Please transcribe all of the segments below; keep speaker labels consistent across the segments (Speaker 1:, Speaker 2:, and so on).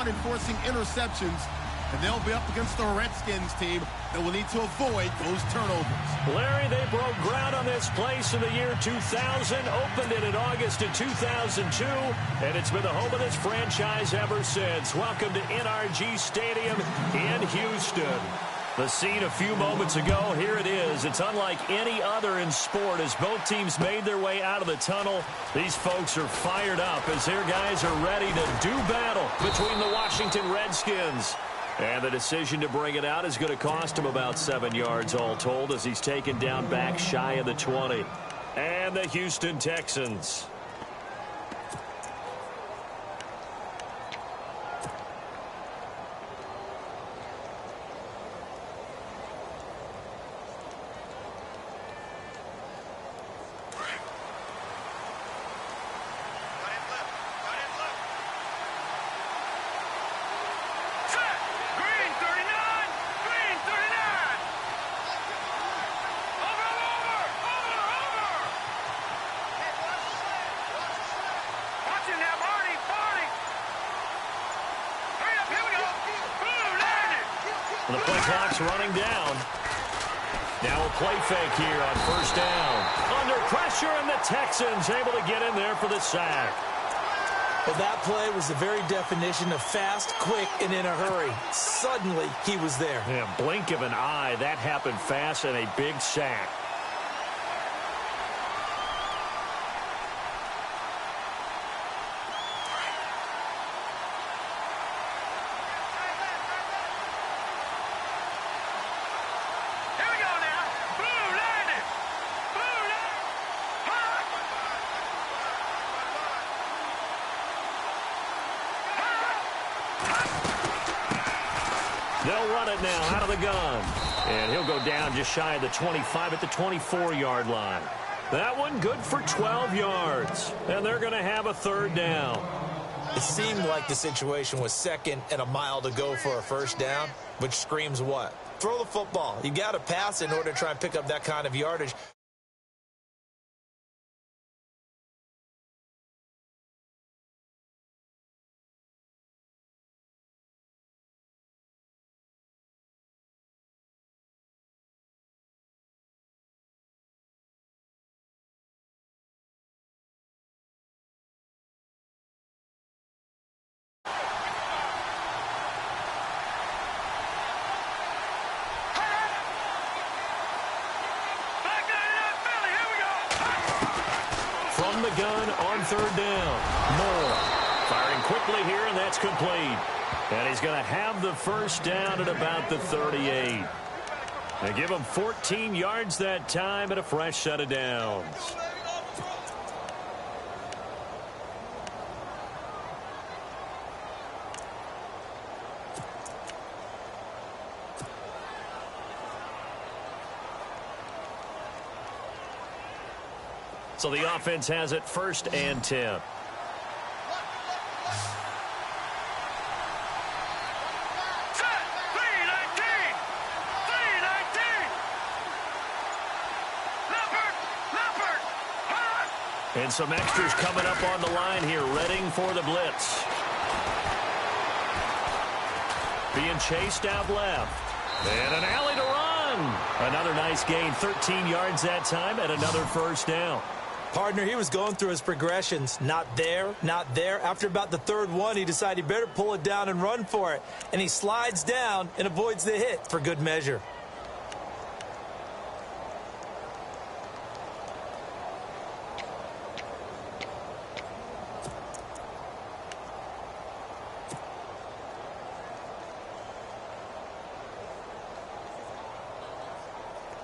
Speaker 1: run and forcing interceptions. And they'll be up against the Redskins team that will need to avoid those turnovers.
Speaker 2: Larry, they broke ground on this place in the year 2000, opened it in August of 2002, and it's been the home of this franchise ever since. Welcome to NRG Stadium in Houston. The scene a few moments ago, here it is. It's unlike any other in sport as both teams made their way out of the tunnel. These folks are fired up as their guys are ready to do battle between the Washington Redskins. And the decision to bring it out is going to cost him about 7 yards all told as he's taken down back shy of the 20. And the Houston Texans. The play clock's running down. Now a play fake here on first down. Under pressure, and the Texans able to get in there for the sack.
Speaker 3: Well, that play was the very definition of fast, quick, and in a hurry. Suddenly, he was there.
Speaker 2: Yeah, blink of an eye. That happened fast and a big sack. They'll run it now out of the gun. And he'll go down just shy of the 25 at the 24-yard line. That one good for 12 yards. And they're going to have a third down.
Speaker 3: It seemed like the situation was second and a mile to go for a first down, which screams what? Throw the football. You got to pass in order to try and pick up that kind of yardage.
Speaker 2: From the gun on third down. Moore firing quickly here, and that's complete. And he's going to have the first down at about the 38. They give him 14 yards that time and a fresh set of downs. So the offense has it first and 10. And some extras coming up on the line here, readying for the blitz. Being chased out left. And an alley to run. Another nice gain, 13 yards that time, and another first down.
Speaker 3: Partner, he was going through his progressions. Not there, not there. After about the third one, he decided he better pull it down and run for it. And he slides down and avoids the hit for good measure.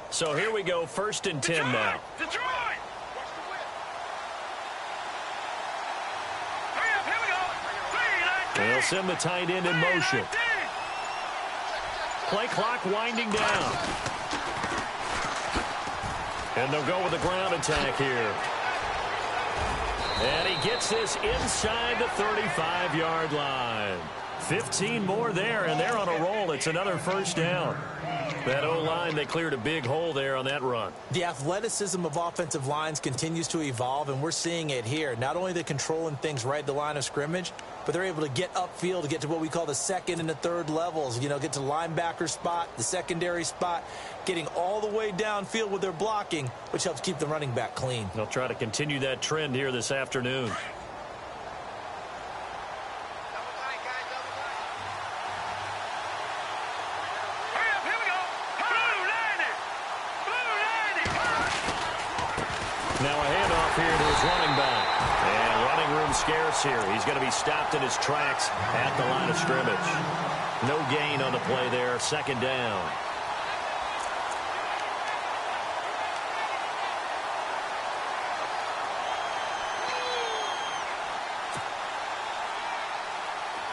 Speaker 2: So here we go, first and 10 now.
Speaker 4: Detroit!
Speaker 2: They'll send the tight end in motion. Play clock winding down. And they'll go with the ground attack here. And he gets this inside the 35-yard line. 15 more there, and they're on a roll. It's another first down. That O-line, they cleared a big hole there on that run.
Speaker 3: The athleticism of offensive lines continues to evolve, and we're seeing it here. Not only they're controlling things right at the line of scrimmage, but they're able to get upfield to get to what we call the second and the third levels. You know, get to the linebacker spot, the secondary spot, getting all the way downfield with their blocking, which helps keep the running back clean.
Speaker 2: They'll try to continue that trend here this afternoon. Now a handoff here to his running back. And running room scarce here. He's going to be stopped in his tracks at the line of scrimmage. No gain on the play there. Second down.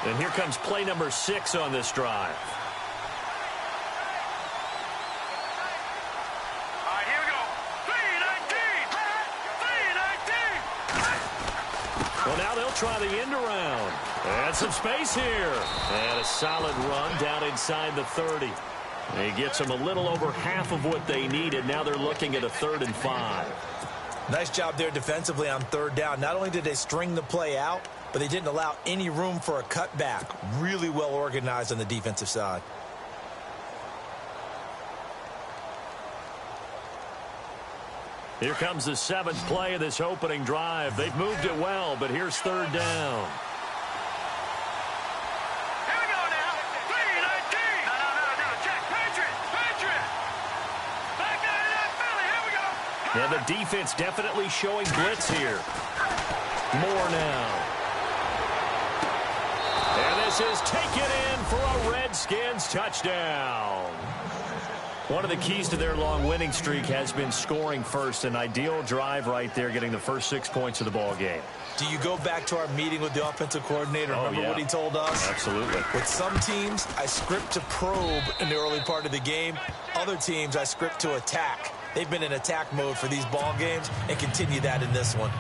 Speaker 2: And here comes play number 6 on this drive. Well, now they'll try the end around. And some space here. And a solid run down inside the 30. And he gets them a little over half of what they needed. Now they're looking at a 3rd and 5.
Speaker 3: Nice job there defensively on 3rd down. Not only did they string the play out, but they didn't allow any room for a cutback. Really well organized on the defensive side.
Speaker 2: Here comes the 7th play of this opening drive. They've moved it well, but here's 3rd down.
Speaker 4: Here we go now. 3-19. No. Check. Patriot. Back out of that belly. Here we go.
Speaker 2: And the defense definitely showing blitz here. More now. And this is taken in for a Redskins touchdown. One of the keys to their long winning streak has been scoring first. An ideal drive right there, getting the first 6 points of the ball game.
Speaker 3: Do you go back to our meeting with the offensive coordinator? Remember what he told us?
Speaker 2: Absolutely.
Speaker 3: With some teams, I script to probe in the early part of the game. Other teams, I script to attack. They've been in attack mode for these ball games and continue that in this one.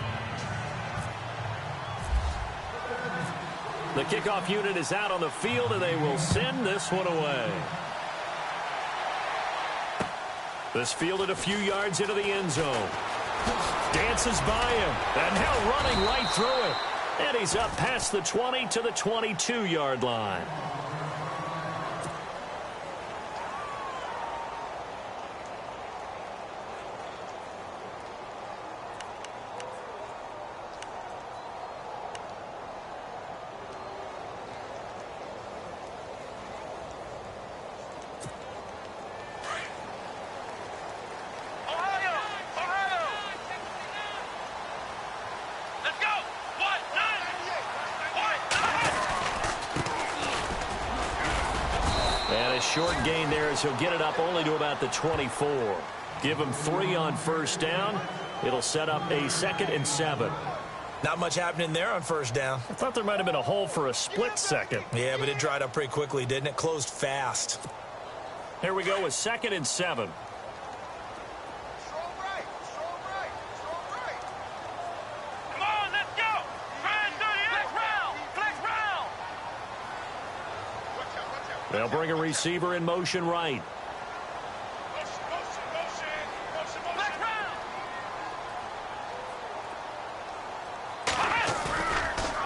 Speaker 2: The kickoff unit is out on the field, and they will send this one away. This fielded a few yards into the end zone. Dances by him. And now running right through it. And he's up past the 20 to the 22-yard line. Short gain there as he'll get it up only to about the 24. Give him 3 on first down. It'll set up a 2nd and 7.
Speaker 3: Not much happening there on first down.
Speaker 2: I thought there might have been a hole for a split second.
Speaker 3: Yeah, but it dried up pretty quickly, didn't it? Closed fast.
Speaker 2: Here we go with 2nd and 7.
Speaker 4: Come on, let's go. Flex round.
Speaker 2: They'll bring a receiver in motion right.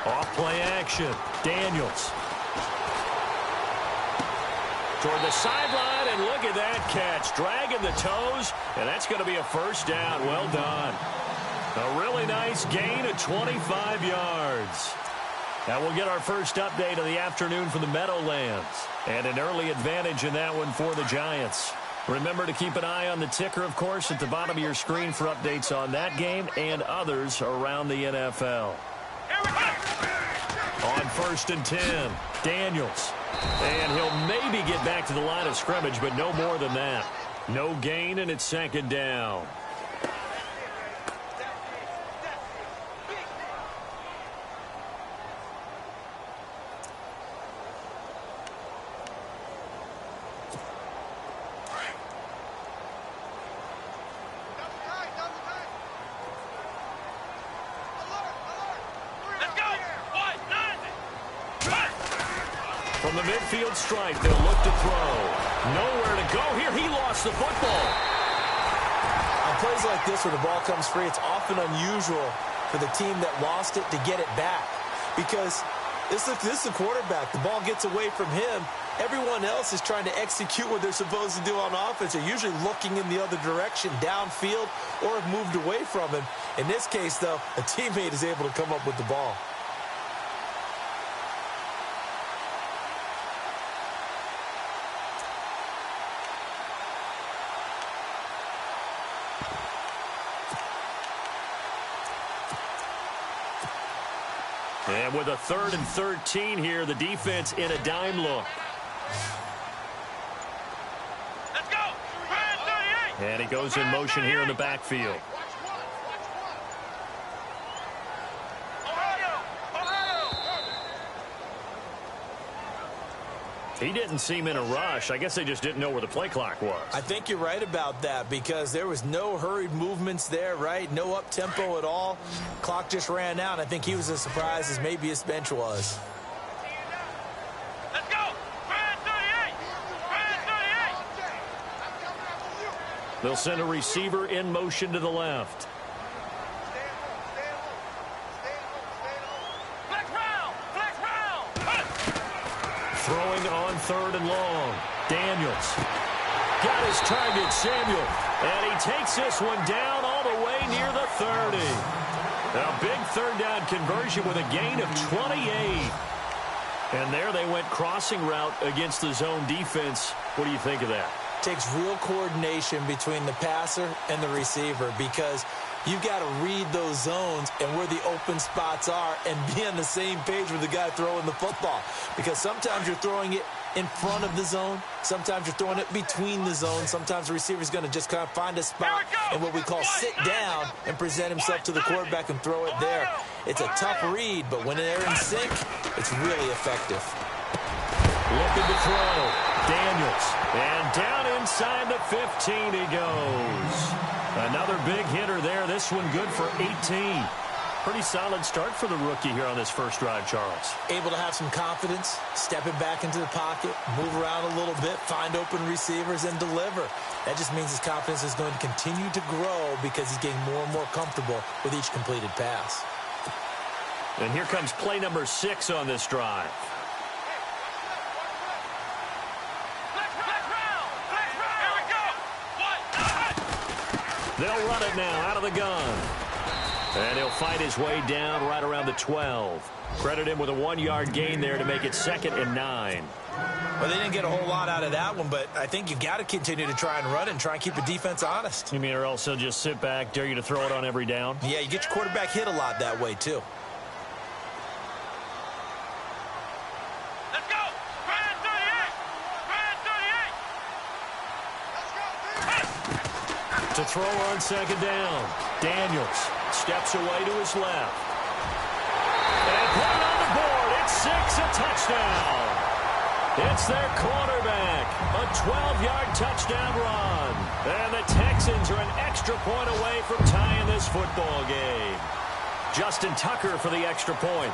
Speaker 2: Off play action. Daniels. Toward the sideline, and look at that catch. Dragging the toes, and that's going to be a first down. Well done. A really nice gain of 25 yards. Now we'll get our first update of the afternoon from the Meadowlands. And an early advantage in that one for the Giants. Remember to keep an eye on the ticker, of course, at the bottom of your screen for updates on that game and others around the NFL. On 1st and 10, Daniels. And he'll maybe get back to the line of scrimmage, but no more than that. No gain, and it's 2nd down. From the midfield stripe, they'll look to throw. Nowhere to go here. He lost the football.
Speaker 3: On plays like this where the ball comes free, it's often unusual for the team that lost it to get it back. Because this is the quarterback. The ball gets away from him. Everyone else is trying to execute what they're supposed to do on offense. They're usually looking in the other direction, downfield, or have moved away from him. In this case, though, a teammate is able to come up with the ball.
Speaker 2: And with a 3rd and 13 here, the defense in a dime look.
Speaker 4: Let's go.
Speaker 2: And he goes in motion here in the backfield. He didn't seem in a rush. I guess they just didn't know where the play clock was.
Speaker 3: I think you're right about that because there was no hurried movements there, right? No up-tempo at all. Clock just ran out. I think he was as surprised as maybe his bench was.
Speaker 4: Let's go. 38.
Speaker 2: They'll send a receiver in motion to the left. Throwing on 3rd and long. Daniels got his target, Samuel. And he takes this one down all the way near the 30. A big 3rd down conversion with a gain of 28. And there they went crossing route against the zone defense. What do you think of that?
Speaker 3: Takes real coordination between the passer and the receiver because you've got to read those zones and where the open spots are and be on the same page with the guy throwing the football. Because sometimes you're throwing it in front of the zone. Sometimes you're throwing it between the zones. Sometimes the receiver's going to just kind of find a spot and what we call sit down and present himself to the quarterback and throw it there. It's a tough read, but when they're in sync, it's really effective.
Speaker 2: Looking to throw. Daniels. And down inside the 15 he goes. Another big hitter there. This one good for 18. Pretty solid start for the rookie here on this first drive, Charles.
Speaker 3: Able to have some confidence, stepping back into the pocket, move around a little bit, find open receivers, and deliver. That just means his confidence is going to continue to grow because he's getting more and more comfortable with each completed pass.
Speaker 2: And here comes play number 6 on this drive. They'll run it now out of the gun. And he'll fight his way down right around the 12. Credit him with a 1-yard gain there to make it 2nd and 9.
Speaker 3: Well, they didn't get a whole lot out of that one, but I think you've got to continue to try and run it and try and keep the defense honest.
Speaker 2: You mean or else he'll just sit back, dare you to throw it on every down?
Speaker 3: Yeah, you get your quarterback hit a lot that way, too.
Speaker 4: Let's go.
Speaker 2: To throw on 2nd down. Daniels steps away to his left. And put it on the board. It's 6, a touchdown. It's their quarterback. A 12-yard touchdown run. And the Texans are an extra point away from tying this football game. Justin Tucker for the extra point.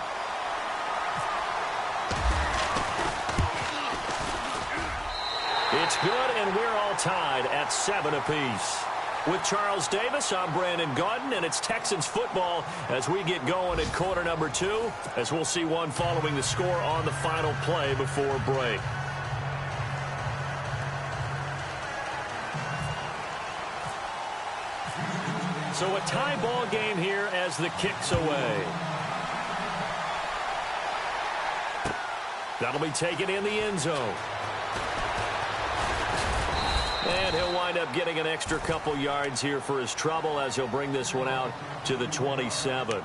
Speaker 2: It's good, and we're all tied at 7 apiece. With Charles Davis, I'm Brandon Gaudin, and it's Texans football as we get going at quarter number 2, as we'll see one following the score on the final play before break. So a tie ball game here as the kick's away. That'll be taken in the end zone. And he'll wind up getting an extra couple yards here for his trouble as he'll bring this one out to the 27.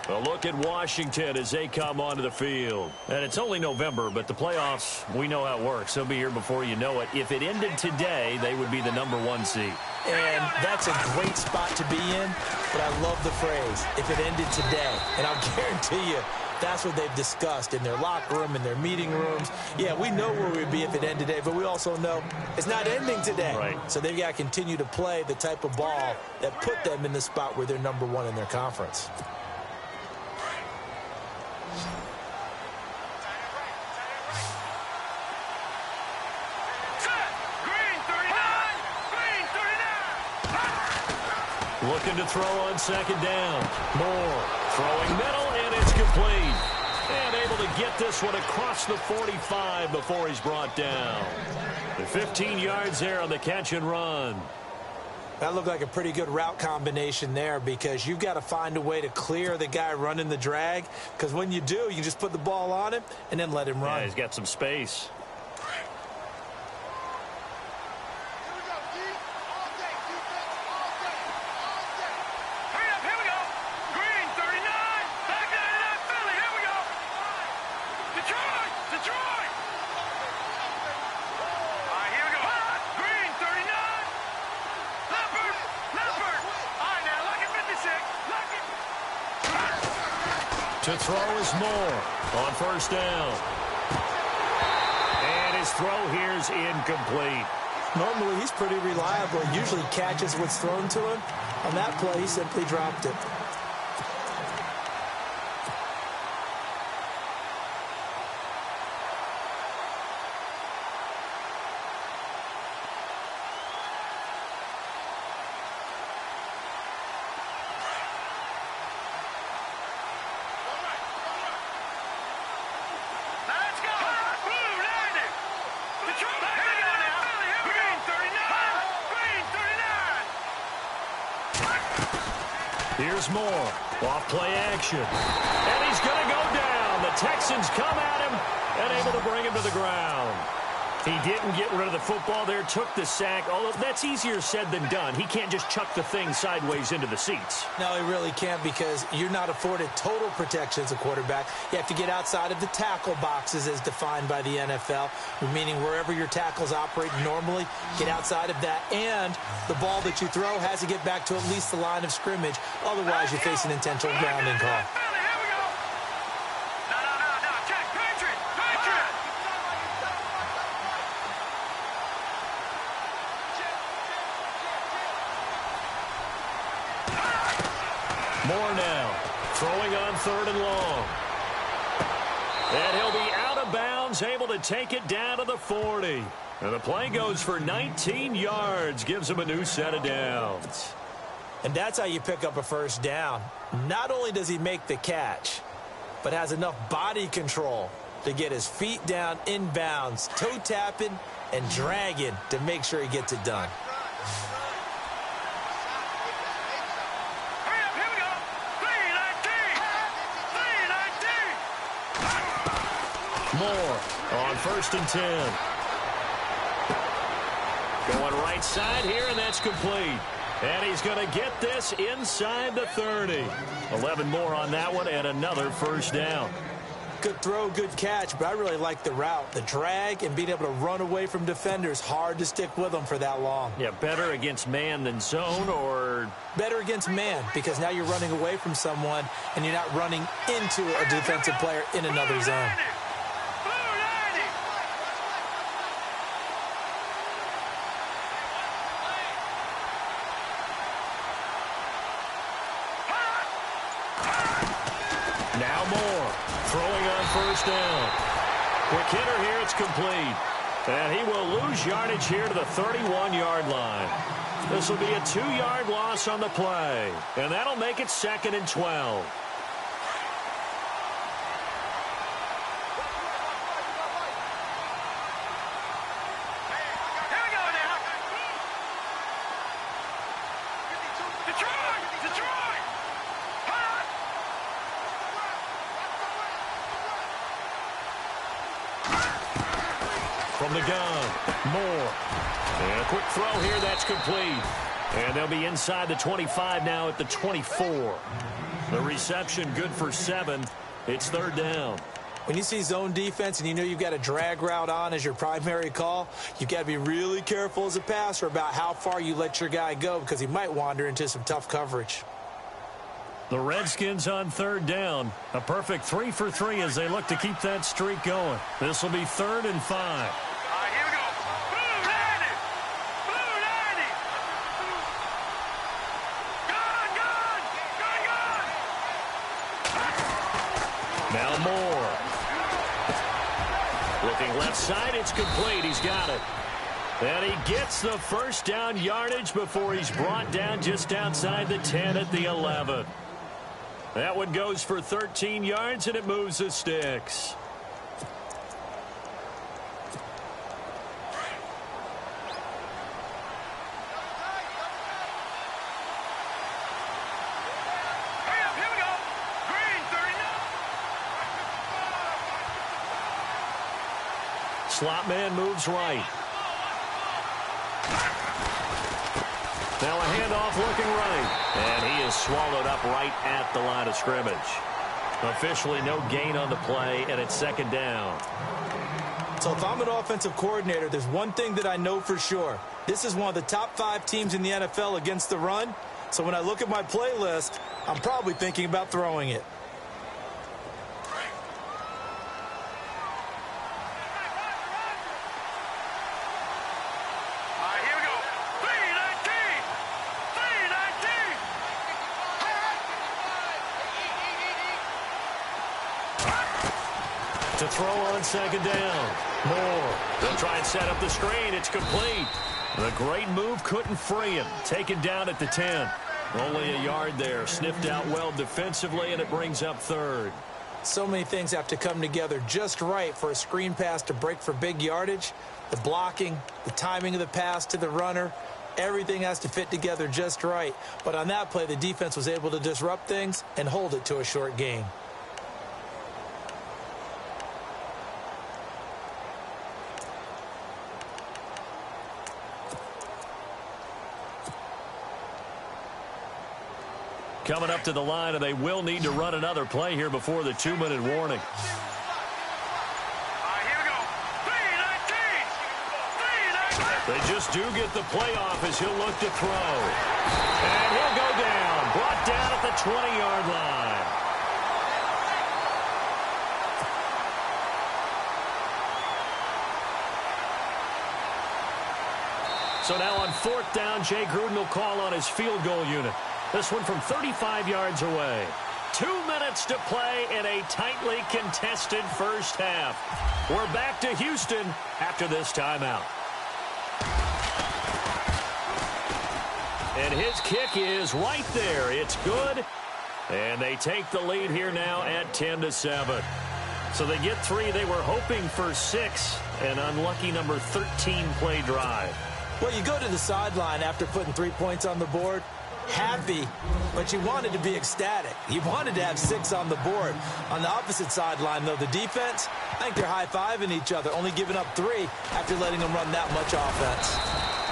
Speaker 2: A look at Washington as they come onto the field. And it's only November, but the playoffs, we know how it works. They'll be here before you know it. If it ended today, they would be the #1 seed.
Speaker 3: And that's a great spot to be in, but I love the phrase, if it ended today. And I'll guarantee you, that's what they've discussed in their locker room, in their meeting rooms. Yeah, we know where we'd be if it ended today, but we also know it's not ending today.
Speaker 2: Right.
Speaker 3: So they've got to continue to play the type of ball that put them in the spot where they're #1 in their conference.
Speaker 2: Looking to throw on second down. Moore throwing middle, and it's complete. And able to get this one across the 45 before he's brought down. The 15 yards there on the catch and run.
Speaker 3: That looked like a pretty good route combination there because you've got to find a way to clear the guy running the drag, because when you do, you just put the ball on him and then let him run.
Speaker 2: Yeah, he's got some space. To throw is Moore on first down. And his throw here is incomplete.
Speaker 3: Normally, he's pretty reliable. Usually catches what's thrown to him. On that play, he simply dropped it.
Speaker 2: Here's Moore. Off play action. And he's going to go down. The Texans come at him and able to bring him to the ground. He didn't get rid of the football there, took the sack. Although that's easier said than done. He can't just chuck the thing sideways into the seats.
Speaker 3: No, he really can't, because you're not afforded total protection as a quarterback. You have to get outside of the tackle boxes as defined by the NFL, meaning wherever your tackles operate normally, get outside of that. And the ball that you throw has to get back to at least the line of scrimmage. Otherwise, you face an intentional grounding call.
Speaker 2: Moore now, throwing on third and long. And he'll be out of bounds, able to take it down to the 40. And the play goes for 19 yards, gives him a new set of downs.
Speaker 3: And that's how you pick up a first down. Not only does he make the catch, but has enough body control to get his feet down in bounds, toe tapping and dragging to make sure he gets it done.
Speaker 2: Moore on first and 10. Going right side here, and that's complete. And he's going to get this inside the 30. 11 more on that one, and another first down.
Speaker 3: Good throw, good catch, but I really like the route. The drag and being able to run away from defenders, hard to stick with them for that long.
Speaker 2: Yeah, better against man than zone, or?
Speaker 3: Better against man, because now you're running away from someone, and you're not running into a defensive player in another zone.
Speaker 2: Now Moore, throwing on first down. Quick hitter here, it's complete. And he will lose yardage here to the 31-yard line. This will be a 2-yard loss on the play. And that'll make it 2nd and 12. From the gun, Moore. And a quick throw here, that's complete. And they'll be inside the 25 now at the 24. The reception good for 7. It's 3rd down.
Speaker 3: When you see zone defense and you know you've got a drag route on as your primary call, you've got to be really careful as a passer about how far you let your guy go, because he might wander into some tough coverage.
Speaker 2: The Redskins on 3rd down. A perfect 3 for 3 as they look to keep that streak going. This will be 3rd and 5.
Speaker 4: Here we go. Blue 90. Blue 90. Gun.
Speaker 2: Now Moore. Looking left side, it's complete. He's got it. And he gets the first down yardage before he's brought down just outside the 10 at the 11. That one goes for 13 yards, and it moves the sticks. Slot man moves right. Now a handoff looking right. And he is swallowed up right at the line of scrimmage. Officially no gain on the play, and it's second down.
Speaker 3: So if I'm an offensive coordinator, there's one thing that I know for sure. This is one of the top 5 teams in the NFL against the run. So when I look at my playlist, I'm probably thinking about throwing it.
Speaker 2: To throw on second down. Moore. They'll try and set up the screen. It's complete. The great move couldn't free him. Taken down at the 10. Only a yard there. Sniffed out well defensively, and it brings up third.
Speaker 3: So many things have to come together just right for a screen pass to break for big yardage. The blocking, the timing of the pass to the runner, everything has to fit together just right. But on that play, the defense was able to disrupt things and hold it to a short gain.
Speaker 2: Coming up to the line, and they will need to run another play here before the 2-minute warning.
Speaker 4: Here we go. 3-19.
Speaker 2: They just do get the play off as he'll look to throw. And he'll go down. Brought down at the 20-yard line. So now on 4th down, Jay Gruden will call on his field goal unit. This one from 35 yards away. 2 minutes to play in a tightly contested first half. We're back to Houston after this timeout. And his kick is right there. It's good. And they take the lead here now at 10-7. So they get 3. They were hoping for 6. An unlucky number 13 play drive.
Speaker 3: Well, you go to the sideline after putting 3 points on the board. Happy, but you wanted to be ecstatic. You wanted to have 6 on the board. On the opposite sideline, though, the defense, I think they're high-fiving each other, only giving up 3 after letting them run that much offense.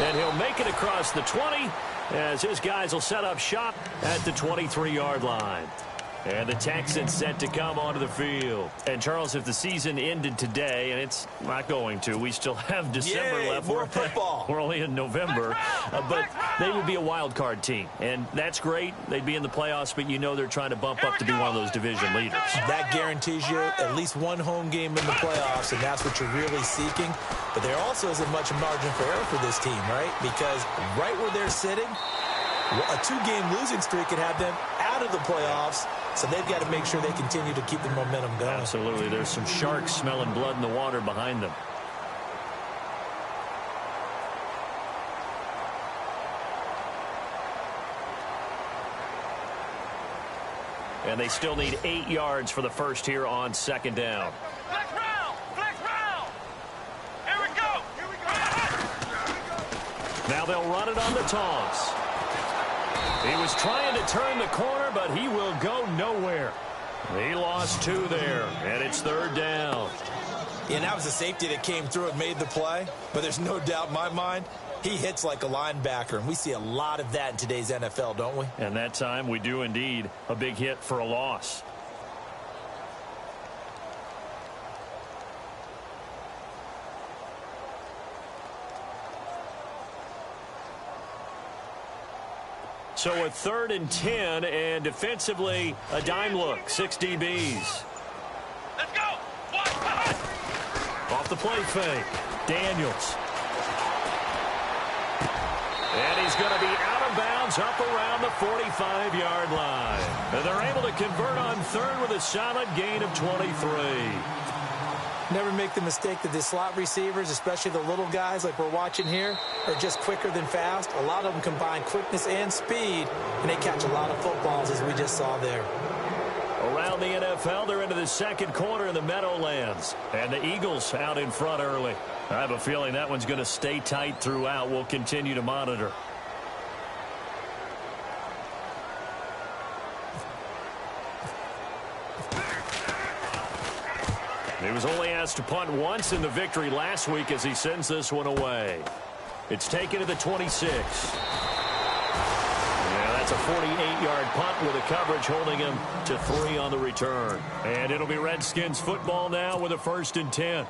Speaker 2: And he'll make it across the 20 as his guys will set up shop at the 23-yard line. And the Texans set to come onto the field. And, Charles, if the season ended today, and it's not going to, we still have December left.
Speaker 3: More football.
Speaker 2: We're only in November. But they would be a wild card team. And that's great. They'd be in the playoffs, but you know they're trying to bump up to be one of those division leaders.
Speaker 3: That guarantees you at least one home game in the playoffs, and that's what you're really seeking. But there also isn't much margin for error for this team, right? Because right where they're sitting, a 2-game losing streak could have them out of the playoffs. So they've got to make sure they continue to keep the momentum going.
Speaker 2: Absolutely. There's some sharks smelling blood in the water behind them. And they still need 8 yards for the first here on second down.
Speaker 4: Flex round. Flex round. Here we go. Here we go.
Speaker 2: Now they'll run it on the toss. He was trying to turn the corner, but he will go nowhere. He lost 2 there, and it's third down.
Speaker 3: Yeah, that was a safety that came through and made the play, but there's no doubt in my mind he hits like a linebacker, and we see a lot of that in today's NFL, don't we?
Speaker 2: And that time we do indeed. A big hit for a loss. So a 3rd and 10, and defensively, a dime look. 6 DBs.
Speaker 4: Let's go.
Speaker 2: Off the play fake. Daniels. And he's going to be out of bounds up around the 45-yard line. And they're able to convert on 3rd with a solid gain of 23.
Speaker 3: Never make the mistake that the slot receivers, especially the little guys like we're watching here, are just quicker than fast. A lot of them combine quickness and speed, and they catch a lot of footballs, as we just saw there.
Speaker 2: Around the NFL, they're into the second quarter in the Meadowlands. And the Eagles out in front early. I have a feeling that one's going to stay tight throughout. We'll continue to monitor. He was only asked to punt once in the victory last week as he sends this one away. It's taken to the 26. Yeah, that's a 48-yard punt with a coverage holding him to 3 on the return. And it'll be Redskins football now with a 1st and 10.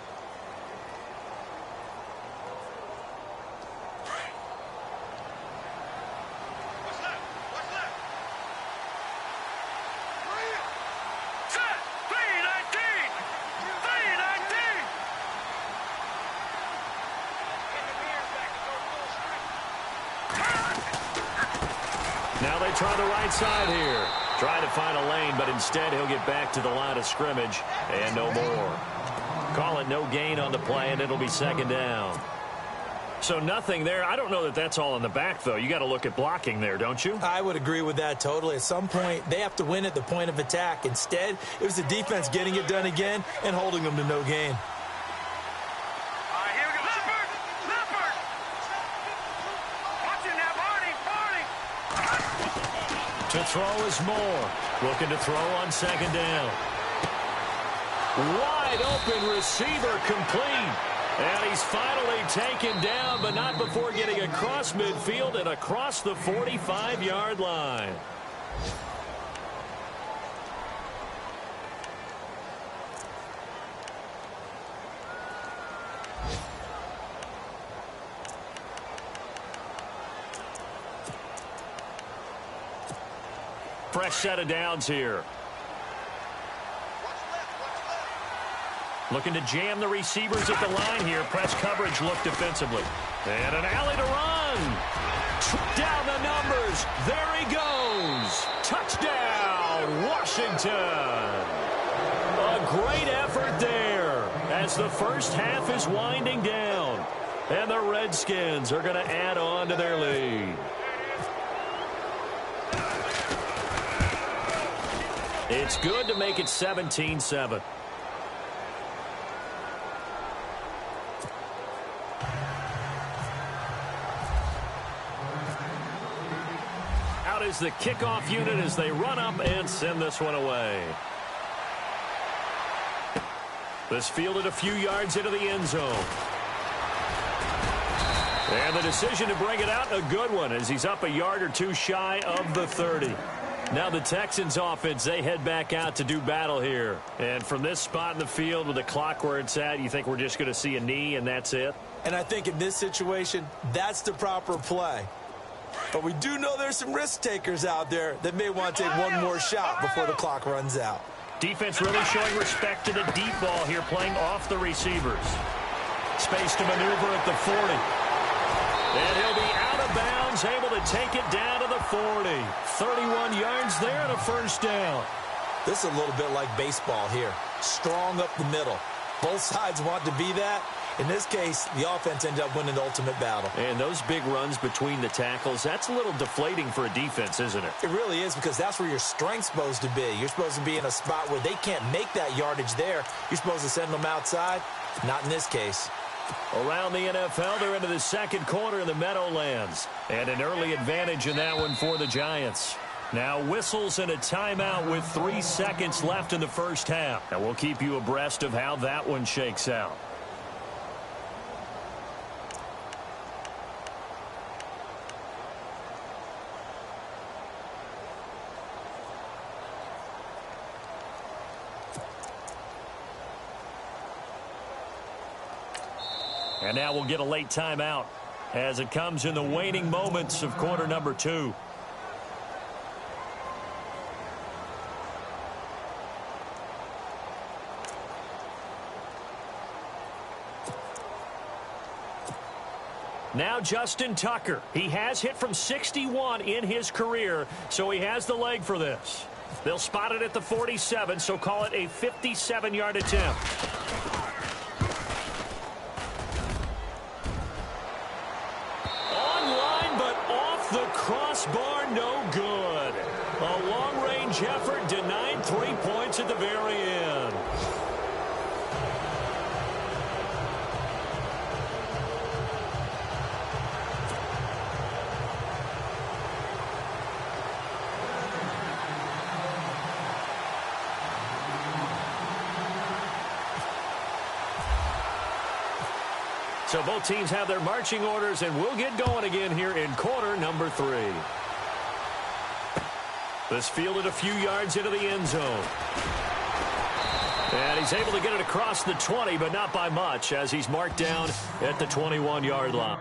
Speaker 2: Now they try the right side here. Trying to find a lane, but instead he'll get back to the line of scrimmage and no more. Call it no gain on the play, and it'll be 2nd down. So nothing there. I don't know that that's all in the back, though. You got to look at blocking there, don't you?
Speaker 3: I would agree with that totally. At some point, they have to win at the point of attack. Instead, it was the defense getting it done again and holding them to no gain.
Speaker 2: To throw is Moore. Looking to throw on 2nd down. Wide open receiver complete. And he's finally taken down, but not before getting across midfield and across the 45-yard line. Fresh set of downs here. Looking to jam the receivers at the line here. Press coverage look defensively. And an alley to run. Down the numbers. There he goes. Touchdown, Washington. A great effort there as the first half is winding down. And the Redskins are going to add on to their lead. It's good to make it 17-7. Out is the kickoff unit as they run up and send this one away. This fielded a few yards into the end zone. And the decision to bring it out, a good one, as he's up a yard or two shy of the 30. Now the Texans offense, they head back out to do battle here. And from this spot in the field with the clock where it's at, you think we're just going to see a knee and that's it?
Speaker 3: And I think in this situation, that's the proper play. But we do know there's some risk takers out there that may want to take one more shot before the clock runs out.
Speaker 2: Defense really showing respect to the deep ball here, playing off the receivers. Space to maneuver at the 40. And he'll be out of bounds, able to take it down to the 40. 31 yards there and a 1st down.
Speaker 3: This is a little bit like baseball here. Strong up the middle. Both sides want to be that. In this case, the offense ended up winning the ultimate battle.
Speaker 2: And those big runs between the tackles, that's a little deflating for a defense, isn't it?
Speaker 3: It really is, because that's where your strength's supposed to be. You're supposed to be in a spot where they can't make that yardage there. You're supposed to send them outside. Not in this case.
Speaker 2: Around the NFL, they're into the second quarter in the Meadowlands. And an early advantage in that one for the Giants. Now whistles and a timeout with 3 seconds left in the first half. And we'll keep you abreast of how that one shakes out. And now we'll get a late timeout as it comes in the waning moments of quarter number 2. Now Justin Tucker. He has hit from 61 in his career, so he has the leg for this. They'll spot it at the 47, so call it a 57-yard attempt. Range effort denied 3 points at the very end. So both teams have their marching orders, and we'll get going again here in quarter number 3. This fielded a few yards into the end zone. And he's able to get it across the 20, but not by much, as he's marked down at the 21-yard line.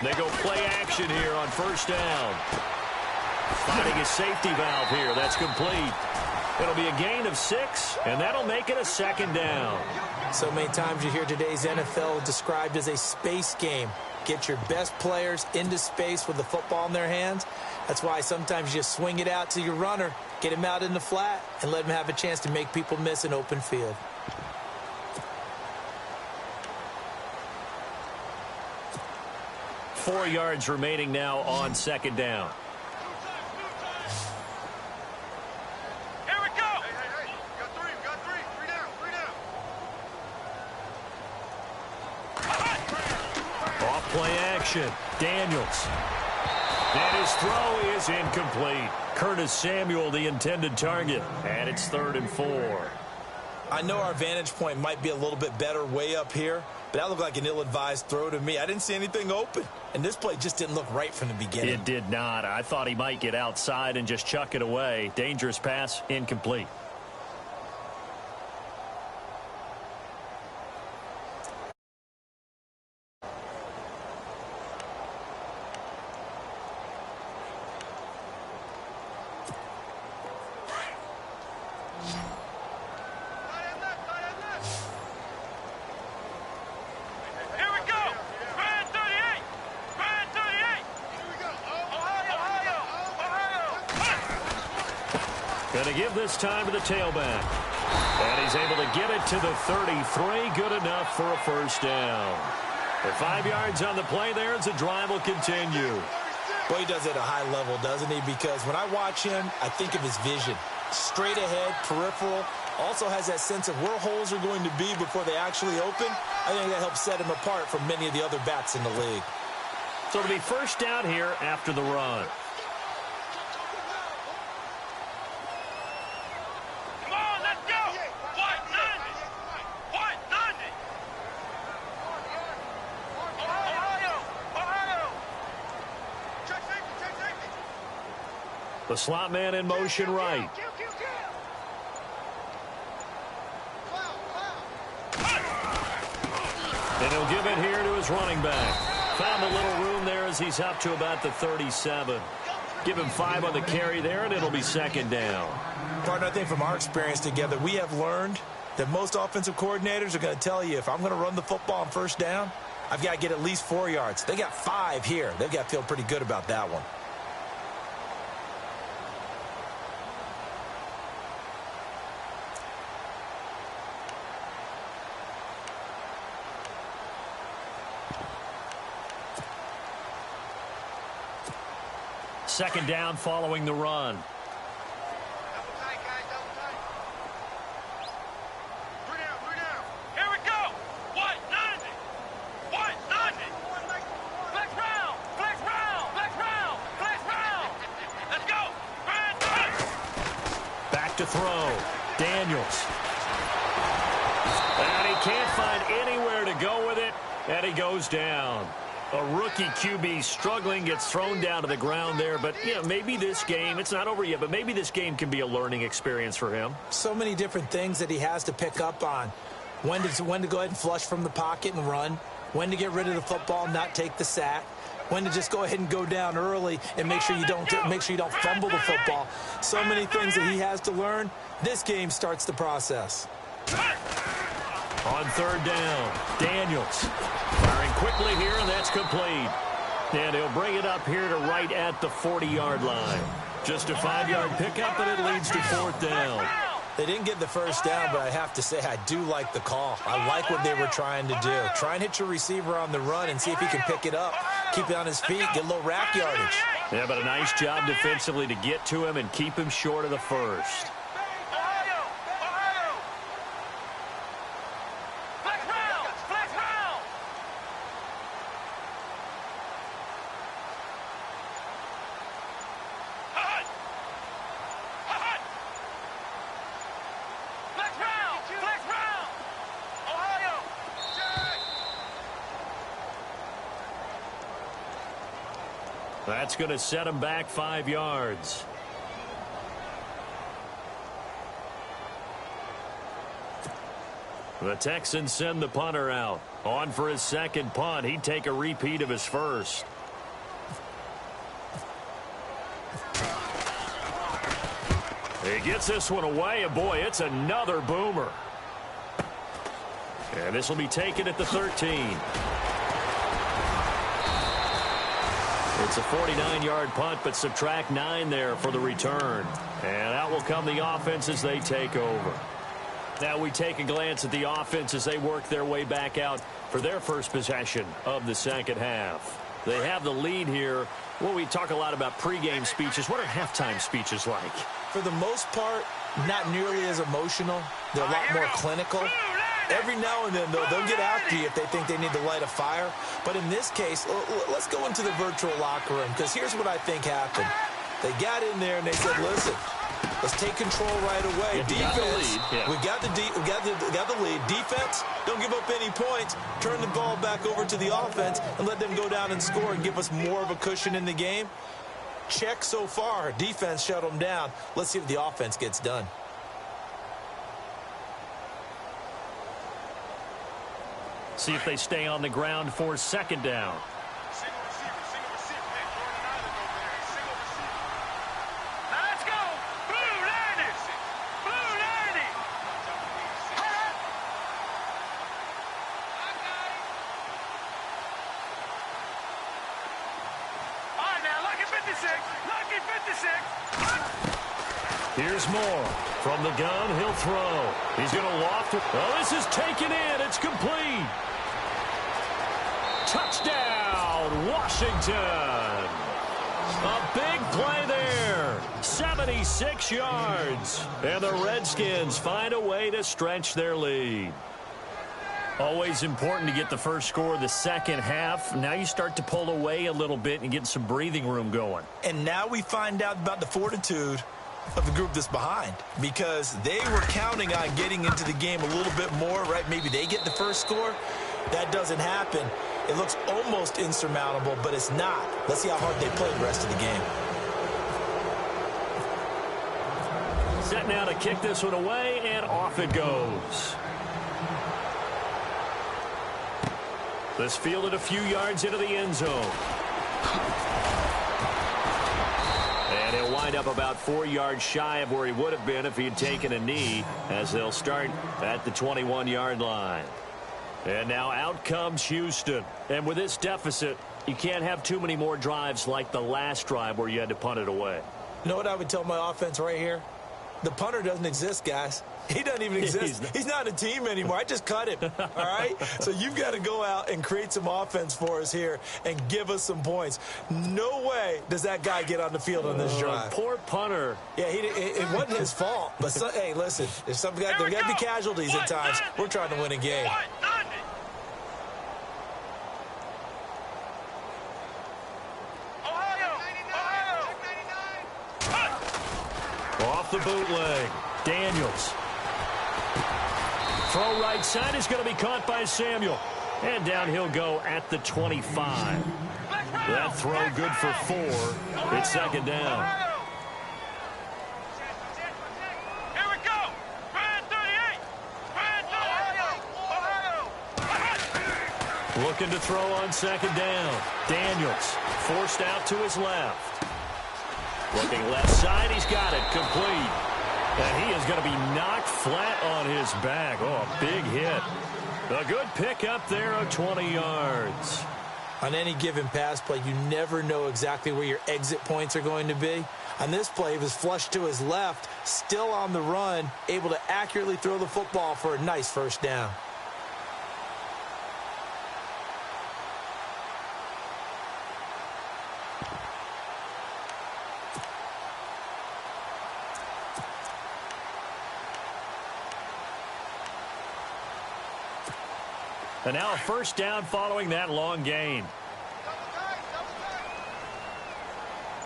Speaker 2: They go play action here on first down. Finding a safety valve here. That's complete. It'll be a gain of 6, and that'll make it a second down.
Speaker 3: So many times you hear today's NFL described as a space game. Get your best players into space with the football in their hands. That's why sometimes you just swing it out to your runner, get him out in the flat, and let him have a chance to make people miss an open field.
Speaker 2: Four yards remaining now on second down.
Speaker 4: Here we go. Hey. Got three. Three down.
Speaker 2: Off play action. Daniels. And his throw is incomplete. Curtis Samuel, the intended target. And it's 3rd and 4.
Speaker 3: I know our vantage point might be a little bit better way up here, but that looked like an ill-advised throw to me. I didn't see anything open, and this play just didn't look right from the beginning.
Speaker 2: It did not. I thought he might get outside and just chuck it away. Dangerous pass, incomplete. Going to give this time to the tailback. And he's able to get it to the 33. Good enough for a first down. For 5 yards on the play there as the drive will continue.
Speaker 3: Well, he does it at a high level, doesn't he? Because when I watch him, I think of his vision. Straight ahead, peripheral. Also has that sense of where holes are going to be before they actually open. I think that helps set him apart from many of the other backs in the league.
Speaker 2: So it'll be first down here after the run. The slot man in motion right. And he'll give it here to his running back. Found a little room there as he's up to about the 37. Give him 5 on the carry there, and it'll be second down.
Speaker 3: Partner, I think from our experience together, we have learned that most offensive coordinators are going to tell you, if I'm going to run the football on first down, I've got to get at least 4 yards. They got 5 here. They've got to feel pretty good about that one.
Speaker 2: Second down following the run.
Speaker 4: Double tight, guys, double tight. 3 down. Here we go. 190. Flex round. Let's go.
Speaker 2: Back to throw. Daniels. And he can't find anywhere to go with it, and he goes down. A rookie QB struggling, gets thrown down to the ground there. But, you know, maybe this game, it's not over yet, but maybe this game can be a learning experience for him.
Speaker 3: So many different things that he has to pick up on. When to go ahead and flush from the pocket and run. When to get rid of the football and not take the sack. When to just go ahead and go down early and make sure you don't fumble the football. So many things that he has to learn. This game starts the process.
Speaker 2: On third down, Daniels firing quickly here, and that's complete. And he'll bring it up here to right at the 40-yard line. Just a 5-yard pickup, and it leads to 4th down.
Speaker 3: They didn't get the first down, but I have to say I do like the call. I like what they were trying to do. Try and hit your receiver on the run and see if he can pick it up, keep it on his feet, get a little rack yardage.
Speaker 2: Yeah, but a nice job defensively to get to him and keep him short of the first. That's going to set him back 5 yards. The Texans send the punter out. On for his second punt. He'd take a repeat of his first. He gets this one away, and boy, it's another boomer. And this will be taken at the 13. It's a 49-yard punt, but subtract 9 there for the return. And out will come the offense as they take over. Now we take a glance at the offense as they work their way back out for their first possession of the second half. They have the lead here. Well, we talk a lot about pregame speeches. What are halftime speeches like?
Speaker 3: For the most part, not nearly as emotional. They're a lot more clinical. Every now and then, though, they'll get after you if they think they need to light a fire. But in this case, let's go into the virtual locker room, because here's what I think happened. They got in there and they said, listen, let's take control right away. Defense, we got the lead. Defense, don't give up any points. Turn the ball back over to the offense and let them go down and score and give us more of a cushion in the game. Check so far. Defense shut them down. Let's see if the offense gets done.
Speaker 2: See if they stay on the ground for second down.
Speaker 4: Let's go! Blue 90! Blue 90! All right, now, lucky 56. Lucky 56.
Speaker 2: Here's Moore. From the gun, he'll throw. He's going to loft it. Oh, this is taken in. It's complete. Touchdown, Washington. A big play there. 76 yards. And the Redskins find a way to stretch their lead. Always important to get the first score of the second half. Now you start to pull away a little bit and get some breathing room going.
Speaker 3: And now we find out about the fortitude of the group that's behind, because they were counting on getting into the game a little bit more, right? Maybe they get the first score. That doesn't happen. It looks almost insurmountable, but it's not. Let's see how hard they play the rest of the game.
Speaker 2: Set now to kick this one away, and off it goes. This fielded a few yards into the end zone. And he'll wind up about 4 yards shy of where he would have been if he had taken a knee, as they'll start at the 21-yard line. And now out comes Houston. And with this deficit, you can't have too many more drives like the last drive where you had to punt it away.
Speaker 3: You know what I would tell my offense right here? The punter doesn't exist, guys. He doesn't even exist. He's not a team anymore. I just cut him, all right? So you've got to go out and create some offense for us here and give us some points. No way does that guy get on the field on this drive.
Speaker 2: Poor punter.
Speaker 3: Yeah, it wasn't his fault. But, hey, listen, there's there got to be casualties at times. We're trying to win a game.
Speaker 2: Off the bootleg. Daniels. Throw right side is going to be caught by Samuel. And down he'll go at the 25. That throw good for 4. It's second down.
Speaker 4: Here we go. Brand 38. Brand 38.
Speaker 2: Looking to throw on second down. Daniels forced out to his left. Looking left side, he's got it complete. And he is going to be knocked flat on his back. Oh, a big hit. A good pickup there of 20 yards.
Speaker 3: On any given pass play, you never know exactly where your exit points are going to be. On this play, he was flushed to his left, still on the run, able to accurately throw the football for a nice first down.
Speaker 2: And now a first down following that long gain.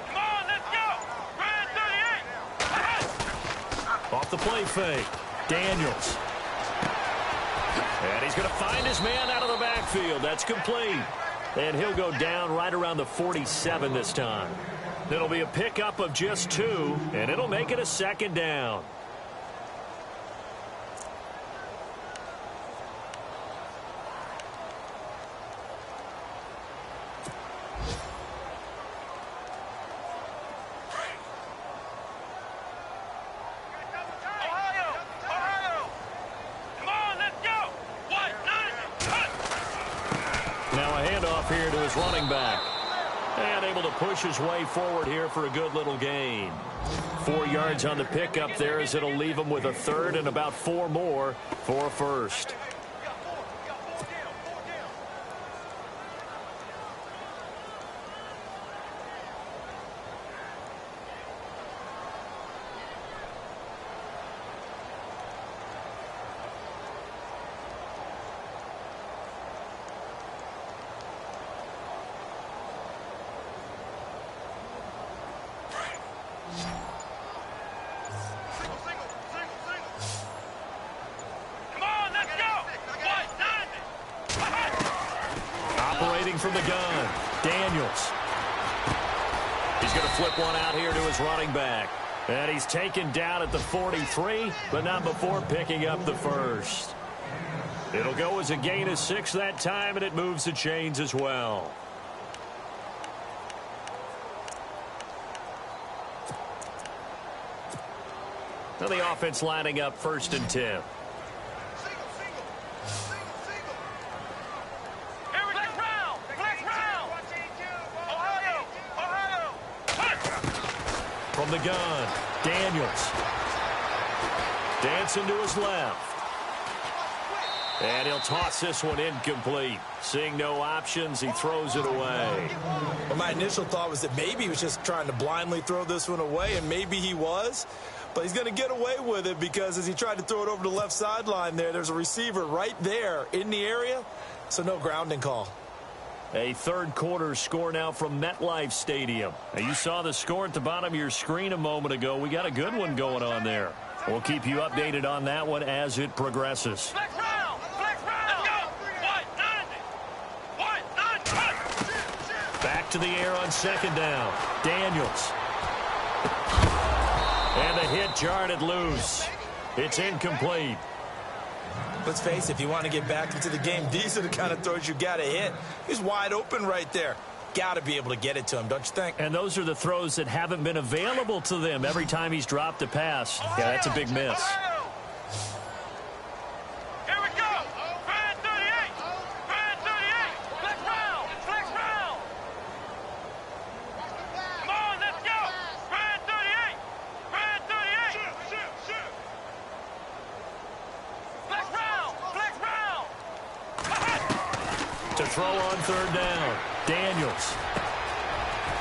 Speaker 4: Come on, let's go. Brand 38.
Speaker 2: Off the play fake. Daniels. And he's going to find his man out of the backfield. That's complete. And he'll go down right around the 47 this time. It'll be a pickup of just 2, and it'll make it a second down. handoff here to his running back. And able to push his way forward here for a good little gain. 4 yards on the pickup there as it'll leave him with a third and about 4 more for a first. From the gun, Daniels. He's going to flip one out here to his running back. And he's taken down at the 43, but not before picking up the first. It'll go as a gain of 6 that time, and it moves the chains as well. Now the offense lining up 1st and 10. From the gun, Daniels. Dancing to his left. And he'll toss this one incomplete. Seeing no options, he throws it away.
Speaker 3: Well, my initial thought was that maybe he was just trying to blindly throw this one away, and maybe he was. But he's going to get away with it because as he tried to throw it over the left sideline there's a receiver right there in the area, so no grounding call.
Speaker 2: A third quarter score now from MetLife Stadium. Now, you saw the score at the bottom of your screen a moment ago. We got a good one going on there. We'll keep you updated on that one as it progresses.
Speaker 4: Flex round! Flex round! Let's go!
Speaker 2: Back to the air on 2nd down. Daniels. And the hit jarred it loose. It's incomplete.
Speaker 3: Let's face it, if you want to get back into the game, these are the kind of throws you got to hit. He's wide open right there. Got to be able to get it to him, don't you think?
Speaker 2: And those are the throws that haven't been available to them every time he's dropped a pass. Yeah, that's a big miss.
Speaker 4: Here we go! Brand 38! Brand 38! Flex round! Flex round! Come on, let's go! Brand 38! Brand 38! Shoot! Flex round! Flex round!
Speaker 2: To throw on 3rd down. Daniels.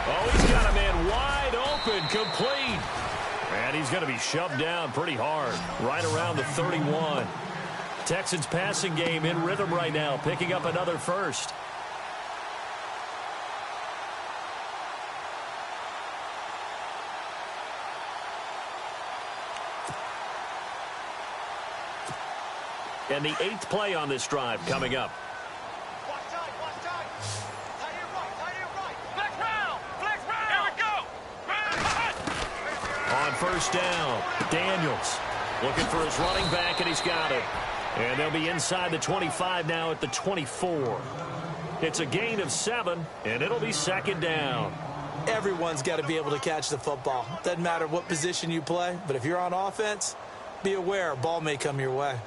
Speaker 2: Oh, he's got a man wide open, complete. And he's going to be shoved down pretty hard, right around the 31. Texans passing game in rhythm right now, picking up another first. And the 8th play on this drive coming up. On 1st down, Daniels looking for his running back, and he's got it. And they'll be inside the 25 now at the 24. It's a gain of 7, and it'll be 2nd down.
Speaker 3: Everyone's got to be able to catch the football. Doesn't matter what position you play, but if you're on offense, be aware a ball may come your way.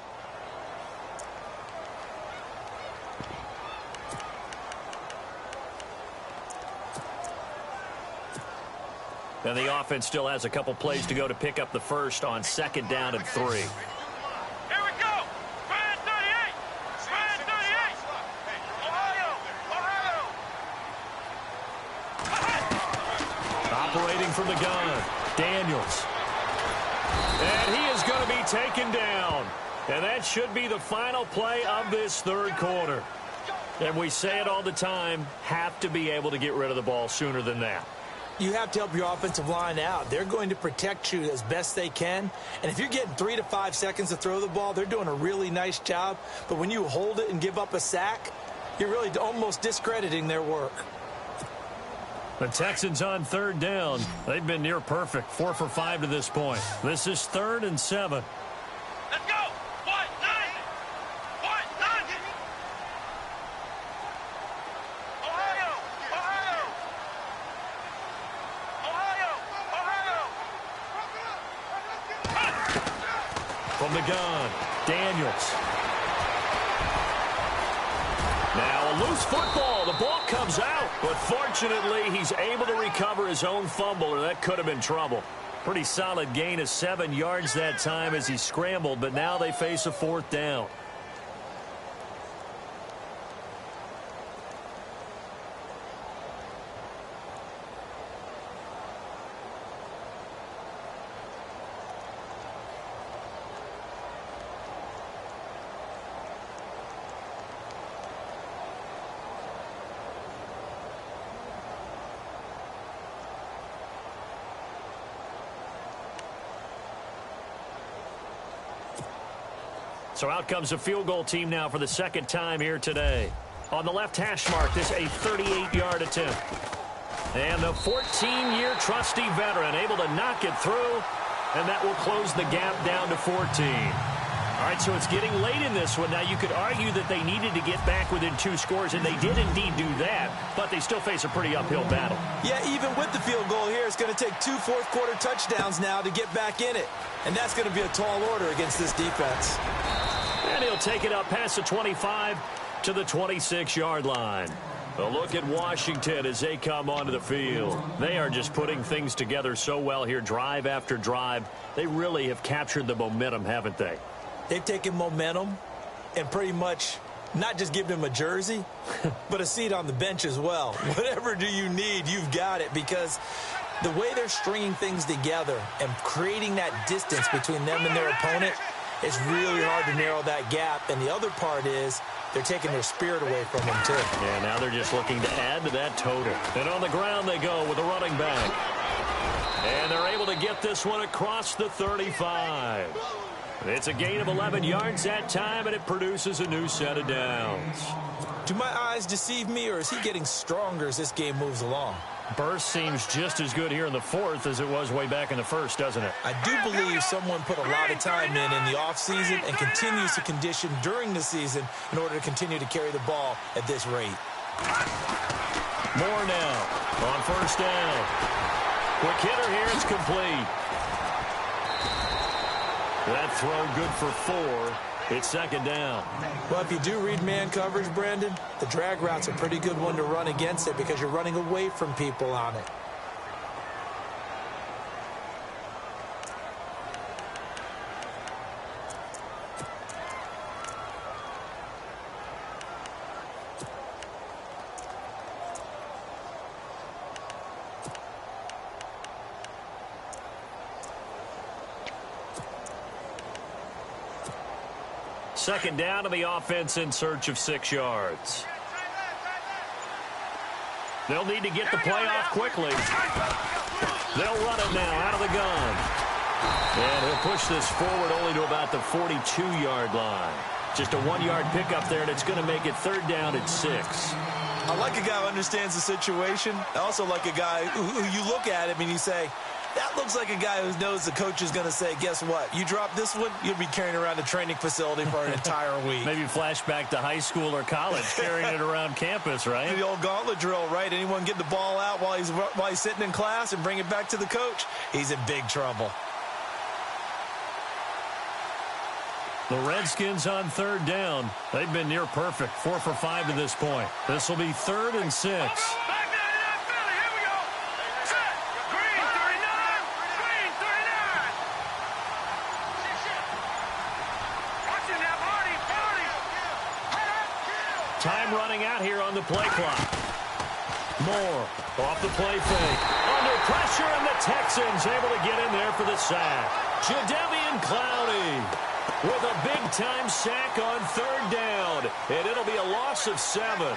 Speaker 2: And the offense still has a couple plays to go to pick up the first on 2nd down and 3.
Speaker 4: Here we go! Brand 38! Brand 38! Ohio!
Speaker 2: Operating from the gun, Daniels. And he is going to be taken down. And that should be the final play of this 3rd quarter. And we say it all the time, have to be able to get rid of the ball sooner than that.
Speaker 3: You have to help your offensive line out. They're going to protect you as best they can. And if you're getting 3 to 5 seconds to throw the ball, they're doing a really nice job. But when you hold it and give up a sack, you're really almost discrediting their work.
Speaker 2: The Texans on 3rd down. They've been near perfect, 4 for 5 to this point. This is 3rd and 7.
Speaker 4: Let's go! What? 9! Ohio!
Speaker 2: From the gun, Daniels. Now a loose football. The ball comes out, but fortunately, he's able to recover his own fumble, or that could have been trouble. Pretty solid gain of 7 yards that time as he scrambled, but now they face a 4th down. So out comes a field goal team now for the 2nd time here today. On the left hash mark, this a 38-yard attempt. And the 14-year trusty veteran able to knock it through, and that will close the gap down to 14. All right, so it's getting late in this one. Now, you could argue that they needed to get back within 2 scores, and they did indeed do that, but they still face a pretty uphill battle.
Speaker 3: Yeah, even with the field goal here, it's going to take 2 fourth-quarter touchdowns now to get back in it. And that's going to be a tall order against this defense.
Speaker 2: And he'll take it up past the 25 to the 26-yard line. A look at Washington as they come onto the field. They are just putting things together so well here, drive after drive. They really have captured the momentum, haven't they?
Speaker 3: They've taken momentum and pretty much not just given him a jersey, but a seat on the bench as well. Whatever do you need, you've got it, because the way they're stringing things together and creating that distance between them and their opponent, it's really hard to narrow that gap. And the other part is they're taking their spirit away from them, too.
Speaker 2: Yeah, now they're just looking to add to that total. And on the ground they go with a running back. And they're able to get this one across the 35. It's a gain of 11 yards that time, and it produces a new set of downs.
Speaker 3: Do my eyes deceive me, or is he getting stronger as this game moves along?
Speaker 2: Burst seems just as good here in the 4th as it was way back in the 1st, doesn't it?
Speaker 3: I do believe someone put a lot of time in the offseason and continues to condition during the season in order to continue to carry the ball at this rate.
Speaker 2: More now on 1st down. Quick hitter here, it's complete. That throw good for 4. It's 2nd down.
Speaker 3: Well, if you do read man coverage, Brandon, the drag route's a pretty good one to run against it because you're running away from people on it.
Speaker 2: Second down to the offense in search of 6 yards. They'll need to get the play off quickly. They'll run it now out of the gun. And he'll push this forward only to about the 42-yard line. Just a 1-yard pickup there, and it's going to make it 3rd down at 6.
Speaker 3: I like a guy who understands the situation. I also like a guy who you look at him and you say, that looks like a guy who knows the coach is going to say, guess what? You drop this one, you'll be carrying around a training facility for an entire week.
Speaker 2: Maybe flashback to high school or college, carrying it around campus, right?
Speaker 3: The old gauntlet drill, right? Anyone get the ball out while he's sitting in class and bring it back to the coach? He's in big trouble.
Speaker 2: The Redskins on 3rd down. They've been near perfect, 4 for 5 to this point. This will be 3rd and 6. Time running out here on the play clock. Moore off the play fake. Under pressure, and the Texans able to get in there for the sack. Jadeveon Clowney with a big-time sack on 3rd down. And it'll be a loss of 7.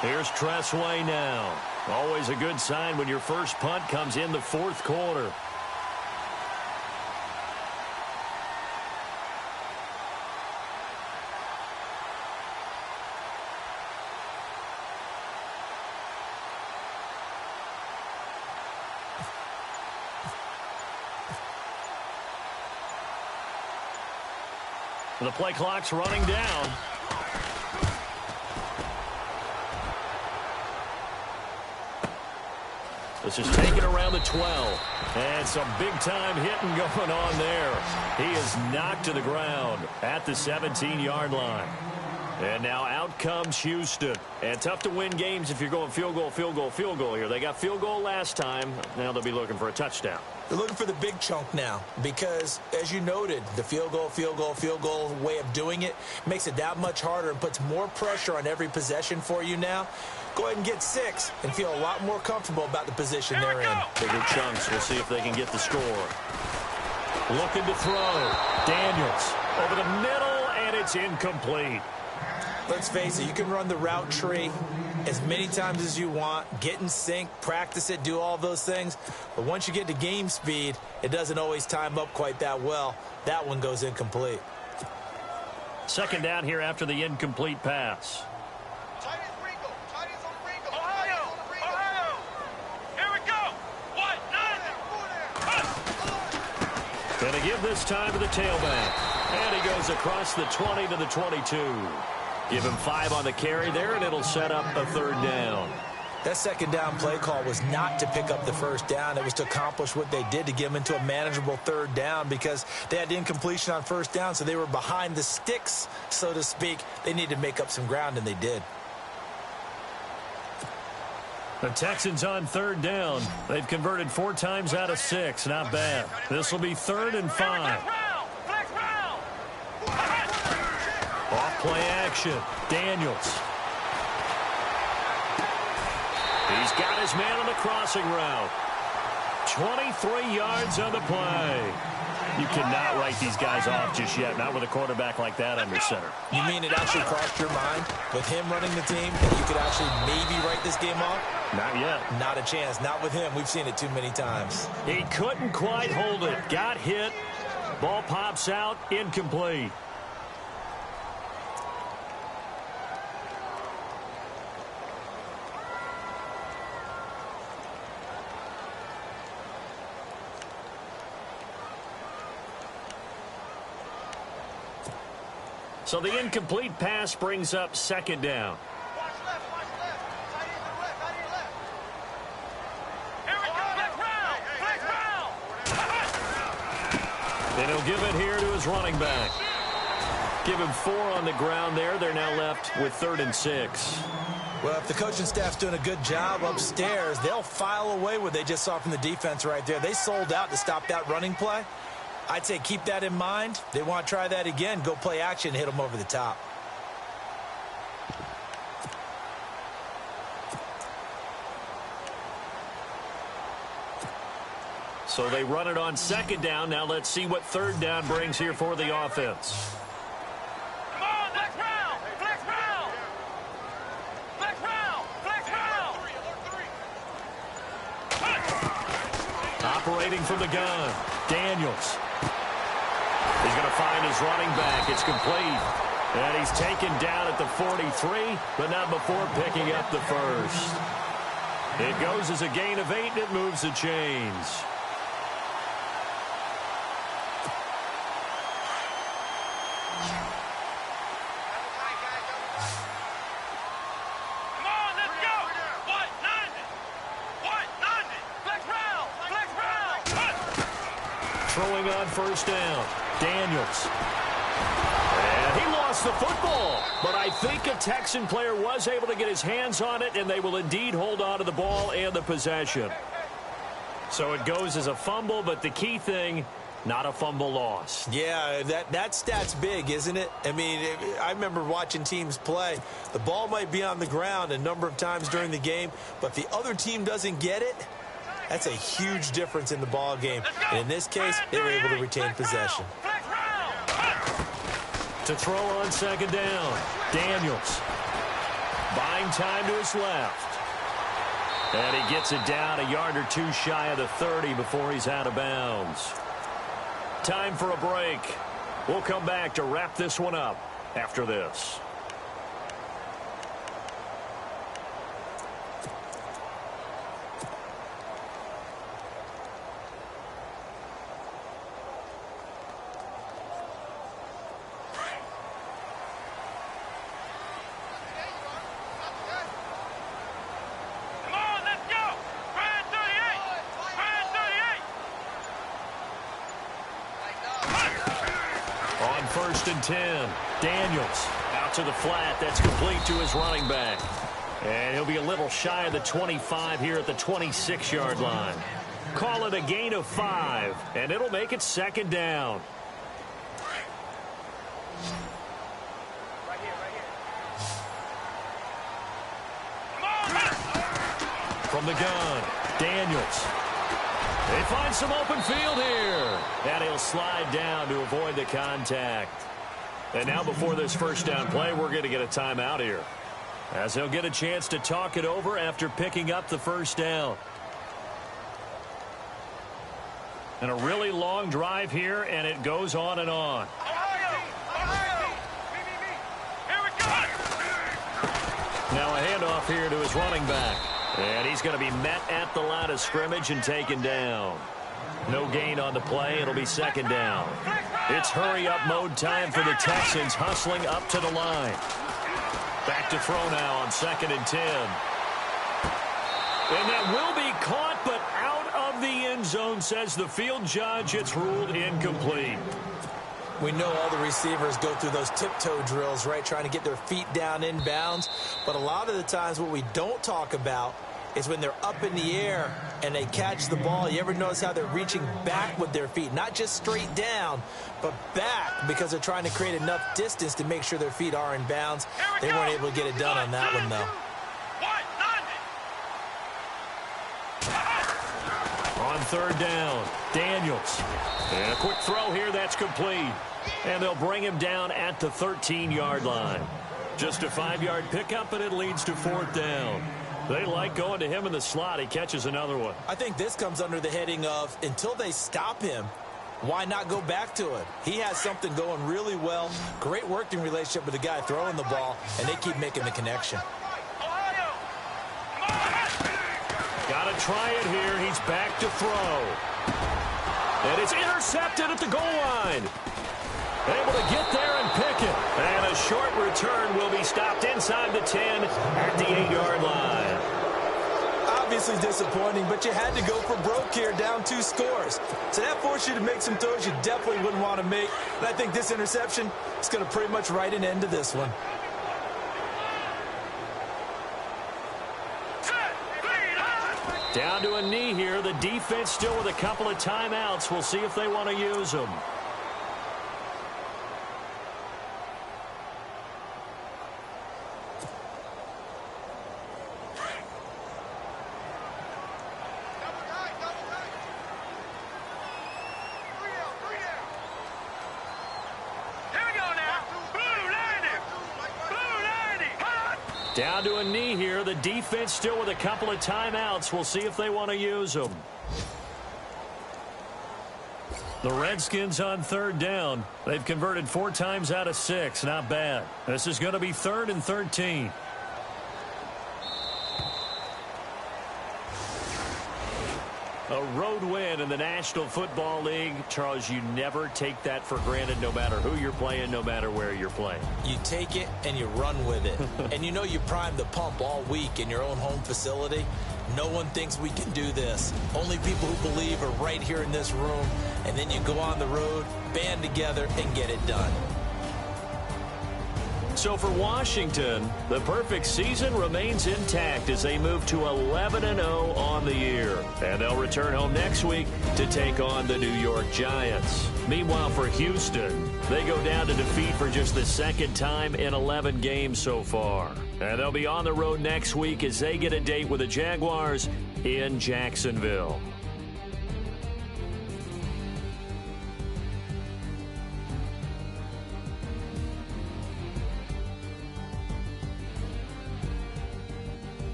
Speaker 2: Here's Tressway now. Always a good sign when your first punt comes in the 4th quarter. The play clock's running down. This is taken around the 12. And some big-time hitting going on there. He is knocked to the ground at the 17-yard line. And now out comes Houston. And tough to win games if you're going field goal, field goal, field goal here. They got field goal last time. Now they'll be looking for a touchdown.
Speaker 3: They're looking for the big chunk now because, as you noted, the field goal way of doing it makes it that much harder and puts more pressure on every possession for you now. Go ahead and get 6 and feel a lot more comfortable about the position they're in.
Speaker 2: Bigger chunks. We'll see if they can get the score. Looking to throw. Daniels over the middle, and it's incomplete.
Speaker 3: Let's face it, you can run the route tree as many times as you want, get in sync, practice it, do all those things. But once you get to game speed, it doesn't always time up quite that well. That one goes incomplete.
Speaker 2: Second down here after the incomplete pass. Going to give this time to the tailback. And he goes across the 20 to the 22. Give him 5 on the carry there, and it'll set up a third down.
Speaker 3: That second down play call was not to pick up the first down. It was to accomplish what they did, to get them into a manageable third down because they had incompletion on first down, so they were behind the sticks, so to speak. They needed to make up some ground, and they did.
Speaker 2: The Texans on third down. They've converted 4 times out of 6. Not bad. This will be 3rd and 5. Off play action. Daniels. He's got his man on the crossing route. 23 yards on the play. You cannot write these guys off just yet, not with a quarterback like that under center.
Speaker 3: You mean it actually crossed your mind with him running the team that you could actually maybe write this game off?
Speaker 2: Not yet.
Speaker 3: Not a chance. Not with him. We've seen it too many times.
Speaker 2: He couldn't quite hold it. Got hit. Ball pops out. Incomplete. So the incomplete pass brings up second down. And he'll give it here to his running back. Give him 4 on the ground there. They're now left with 3rd and 6.
Speaker 3: Well, if the coaching staff's doing a good job upstairs, they'll file away what they just saw from the defense right there. They sold out to stop that running play. I'd say keep that in mind. They want to try that again. Go play action, hit them over the top.
Speaker 2: So they run it on second down. Now let's see what third down brings here for the offense.
Speaker 4: Come on, flex round, flex round, flex round, flex round.
Speaker 2: Operating from the gun, Daniels. He's going to find his running back. It's complete. And he's taken down at the 43, but not before picking up the first. It goes as a gain of 8, and it moves the chains. Throwing on first down. Daniels. And he lost the football. But I think a Texan player was able to get his hands on it, and they will indeed hold on to the ball and the possession. So it goes as a fumble, but the key thing, not a fumble loss.
Speaker 3: Yeah, that stat's big, isn't it? I mean, I remember watching teams play. The ball might be on the ground a number of times during the game, but if the other team doesn't get it, that's a huge difference in the ball game. And in this case, they were able to retain possession.
Speaker 2: To throw on second down, Daniels. Buying time to his left. And he gets it down a yard or 2 shy of the 30 before he's out of bounds. Time for a break. We'll come back to wrap this one up after this.
Speaker 4: Come on, let's go. Right through the
Speaker 2: 1st and 10. Daniels out to the flat. That's complete to his running back. And he'll be a little shy of the 25 here at the 26-yard line. Call it a gain of 5, and it'll make it 2nd down. From the gun, Daniels. They find some open field here. And he'll slide down to avoid the contact. And now before this 1st down play, we're going to get a timeout here, as he'll get a chance to talk it over after picking up the 1st down. And a really long drive here, and it goes on and on. Now a handoff here to his running back. And he's going to be met at the line of scrimmage and taken down. No gain on the play. It'll be 2nd down. It's hurry-up mode time for the Texans, hustling up to the line. Back to throw now on 2nd and 10. And that will be caught, but out of the end zone, says the field judge. It's ruled incomplete.
Speaker 3: We know all the receivers go through those tiptoe drills, right, trying to get their feet down inbounds. But a lot of the times what we don't talk about is when they're up in the air and they catch the ball. You ever notice how they're reaching back with their feet? Not just straight down, but back, because they're trying to create enough distance to make sure their feet are in bounds. They weren't able to get it done on that one, though.
Speaker 2: On 3rd down, Daniels. And a quick throw here, that's complete. And they'll bring him down at the 13-yard line. Just a 5-yard pickup, and it leads to 4th down. They like going to him in the slot. He catches another one.
Speaker 3: I think this comes under the heading of, until they stop him, why not go back to it? He has something going really well. Great working relationship with the guy throwing the ball, and they keep making the connection.
Speaker 2: Got to try it here. He's back to throw. And it's intercepted at the goal line. Able to get there and pick it. And a short return will be stopped inside the 10 at the 8-yard line.
Speaker 3: Obviously disappointing, but you had to go for broke here, down 2 scores. So that forced you to make some throws you definitely wouldn't want to make. And I think this interception is going to pretty much write an end to this one.
Speaker 2: Down to a knee here. The defense still with a couple of timeouts. We'll see if they want to use them. Down to a knee here. The defense still with a couple of timeouts. We'll see if they want to use them. The Redskins on 3rd down. They've converted 4 times out of 6. Not bad. This is going to be 3rd and 13. A road win in the National Football League. Charles, you never take that for granted, no matter who you're playing, no matter where you're playing.
Speaker 3: You take it and you run with it. And you know you primed the pump all week in your own home facility. No one thinks we can do this. Only people who believe are right here in this room. And then you go on the road, band together, and get it done.
Speaker 2: So for Washington, the perfect season remains intact as they move to 11-0 on the year. And they'll return home next week to take on the New York Giants. Meanwhile, for Houston, they go down to defeat for just the 2nd time in 11 games so far. And they'll be on the road next week as they get a date with the Jaguars in Jacksonville.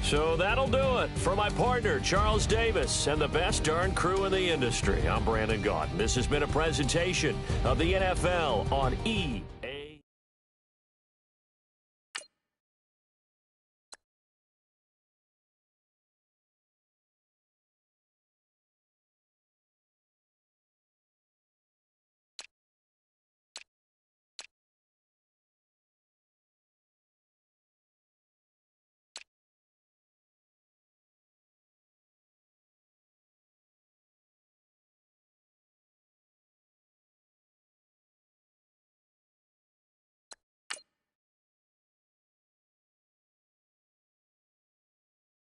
Speaker 2: So that'll do it. For my partner, Charles Davis, and the best darn crew in the industry, I'm Brandon Gaudin. This has been a presentation of the NFL on E!